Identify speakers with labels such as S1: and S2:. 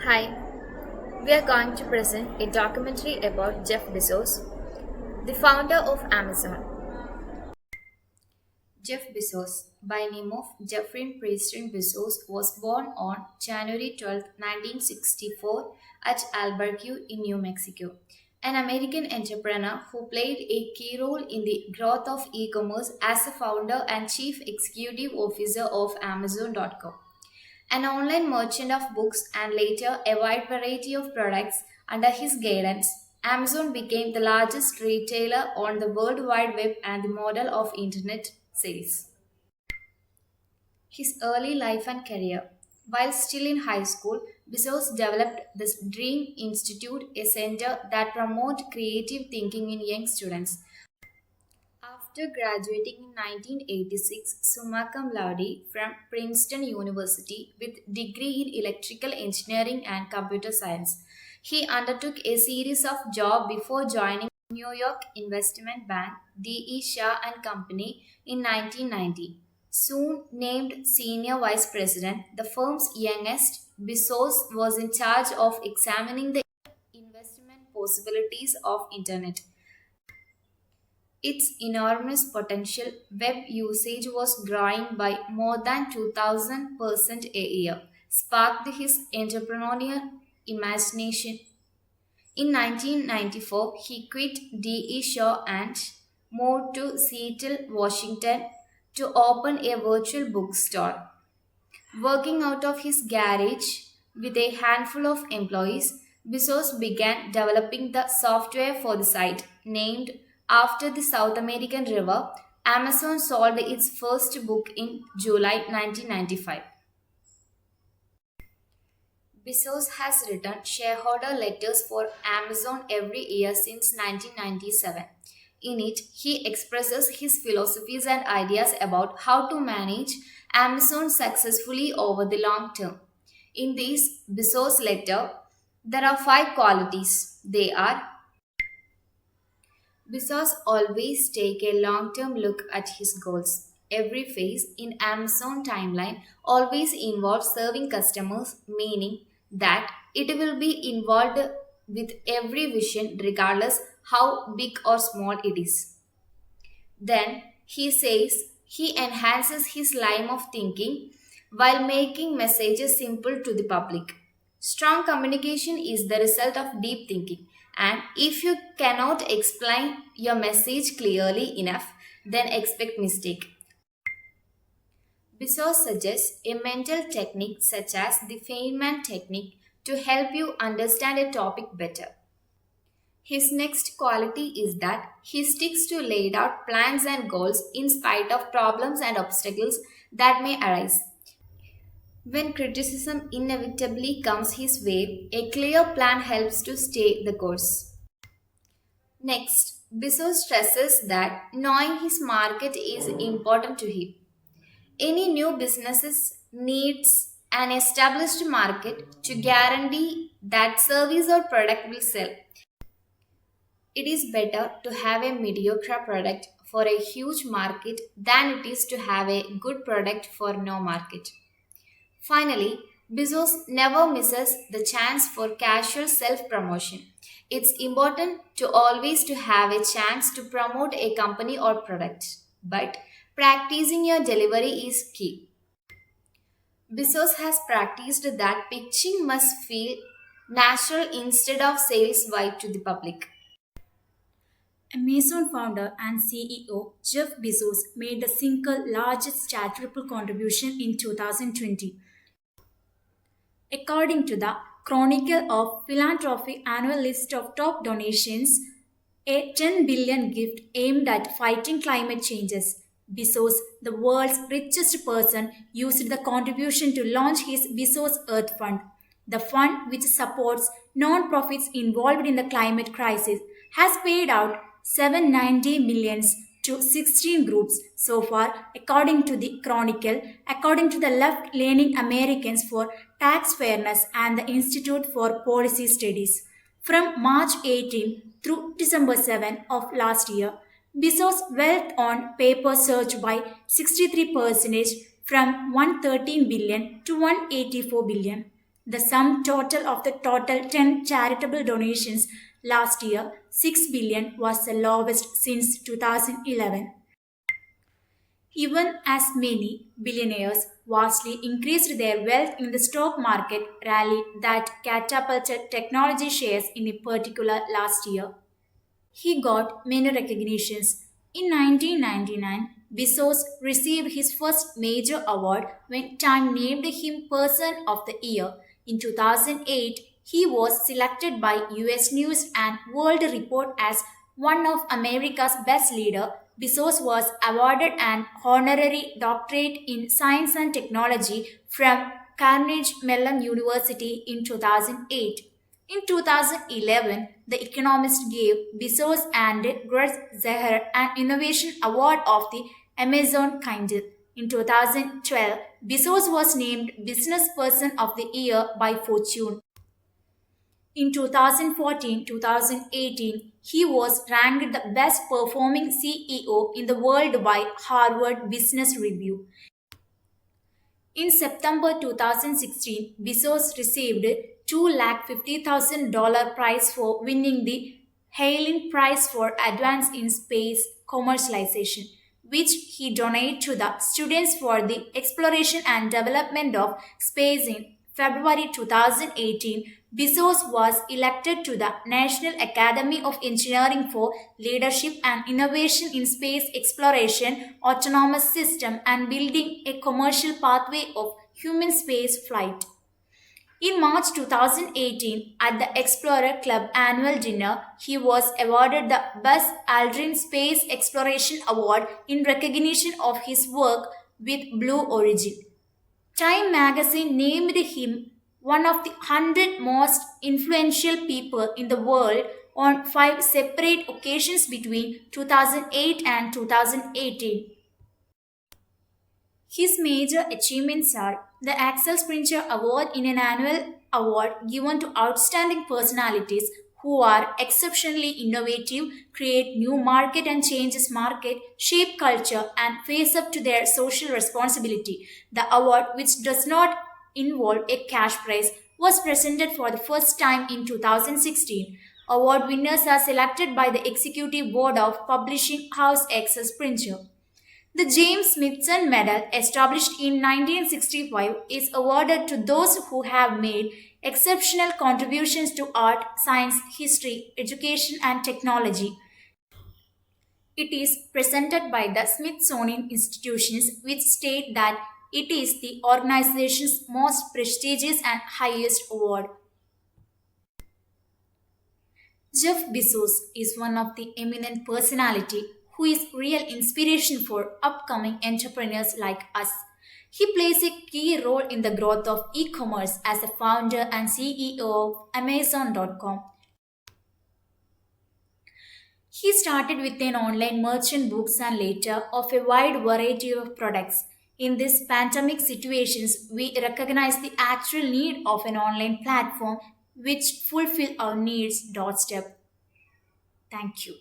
S1: Hi, we are going to present a documentary about Jeff Bezos, the founder of Amazon. Jeff Bezos, by name of Jeffrey Preston Bezos, was born on January 12, 1964 at Albuquerque in New Mexico. An American entrepreneur who played a key role in the growth of e-commerce as the founder and chief executive officer of Amazon.com, an online merchant of books and later a wide variety of products under his guidance. Amazon became the largest retailer on the World Wide Web and the model of internet sales. His early life and career. While still in high school, Bezos developed the Dream Institute, a center that promotes creative thinking in young students. After graduating in 1986 summa cum laude from Princeton University with degree in electrical engineering and computer science, he undertook a series of jobs before joining New York investment bank D.E. Shaw and Company in 1990. Soon named senior vice president, the firm's youngest, Bezos was in charge of examining the investment possibilities of internet. Its enormous potential, web usage was growing by more than 2000% a year, sparked his entrepreneurial imagination. In 1994, he quit D.E. Shaw and moved to Seattle, Washington to open a virtual bookstore. Working out of his garage with a handful of employees, Bezos began developing the software for the site. Named after the South American river, Amazon sold its first book in July 1995. Bezos has written shareholder letters for Amazon every year since 1997. In it, he expresses his philosophies and ideas about how to manage Amazon successfully over the long term. In this Bezos letter, there are five qualities. They are: Bezos always take a long-term look at his goals. Every phase in Amazon timeline always involves serving customers, meaning that it will be involved with every vision regardless how big or small it is. Then he says he enhances his line of thinking while making messages simple to the public. Strong communication is the result of deep thinking, and if you cannot explain your message clearly enough, then expect mistake. Bezos suggests a mental technique such as the Feynman technique to help you understand a topic better. His next quality is that he sticks to laid out plans and goals in spite of problems and obstacles that may arise. When criticism inevitably comes his way, a clear plan helps to stay the course. Next, Bezos stresses that knowing his market is important to him. Any new businesses needs an established market to guarantee that service or product will sell. It is better to have a mediocre product for a huge market than it is to have a good product for no market. Finally, Bezos never misses the chance for casual self-promotion. It's important to always to have a chance to promote a company or product, but practicing your delivery is key. Bezos has practiced that pitching must feel natural instead of sales vibe to the public.
S2: Amazon founder and CEO Jeff Bezos made the single largest charitable contribution in 2020. According to the Chronicle of Philanthropy annual list of top donations, a 10 billion gift aimed at fighting climate changes. Bezos, the world's richest person, used the contribution to launch his Bezos Earth Fund. The fund, which supports non-profits involved in the climate crisis, has paid out 790 millions to 16 groups so far, according to the Chronicle, according to the left leaning Americans for Tax Fairness and the Institute for Policy Studies. From March 18 through December 7 of last year, Bezos' wealth on paper surged by 63% from 113 billion to 184 billion. The sum total of the total 10 charitable donations last year, 6 billion, was the lowest since 2011. Even as many billionaires vastly increased their wealth in the stock market rally that catapulted technology shares in a particular last year. He got many recognitions. In 1999, Bezos received his first major award when Time named him Person of the Year. In 2008, he was selected by US News and World Report as one of America's best leaders. Bezos was awarded an honorary doctorate in science and technology from Carnegie Mellon University in 2008. In 2011, The Economist gave Bezos and Greg Zahar an Innovation Award of the Amazon Kindle. In 2012, Bezos was named Business Person of the Year by Fortune. In 2014-2018, he was ranked the best performing CEO in the world by Harvard Business Review. In September 2016, Bezos received $250,000 prize for winning the Halen Prize for Advance in Space Commercialization, which he donated to the Students for the Exploration and Development of Space. In February 2018, Bezos was elected to the National Academy of Engineering for Leadership and Innovation in Space Exploration, Autonomous System, and Building a Commercial Pathway of Human Space Flight. In March 2018, at the Explorer Club annual dinner, he was awarded the Buzz Aldrin Space Exploration Award in recognition of his work with Blue Origin. Time magazine named him one of the 100 most influential people in the world on 5 separate occasions between 2008 and 2018. His major achievements are the Axel Springer Award, in an annual award given to outstanding personalities who are exceptionally innovative, create new market and changes market, shape culture, and face up to their social responsibility. The award, which does not involve a cash prize, was presented for the first time in 2016. Award winners are selected by the executive board of publishing house Axel Springer. The James Smithson Medal, established in 1965, is awarded to those who have made exceptional contributions to art, science, history, education, and technology. It is presented by the Smithsonian Institutions, which state that it is the organization's most prestigious and highest award. Jeff Bezos is one of the eminent personality who is real inspiration for upcoming entrepreneurs like us. He plays a key role in the growth of e-commerce as a founder and CEO of Amazon.com. He started with an online merchant books and later of a wide variety of products. In these pandemic situations, we recognize the actual need of an online platform which fulfill our needs doorstep. Thank you.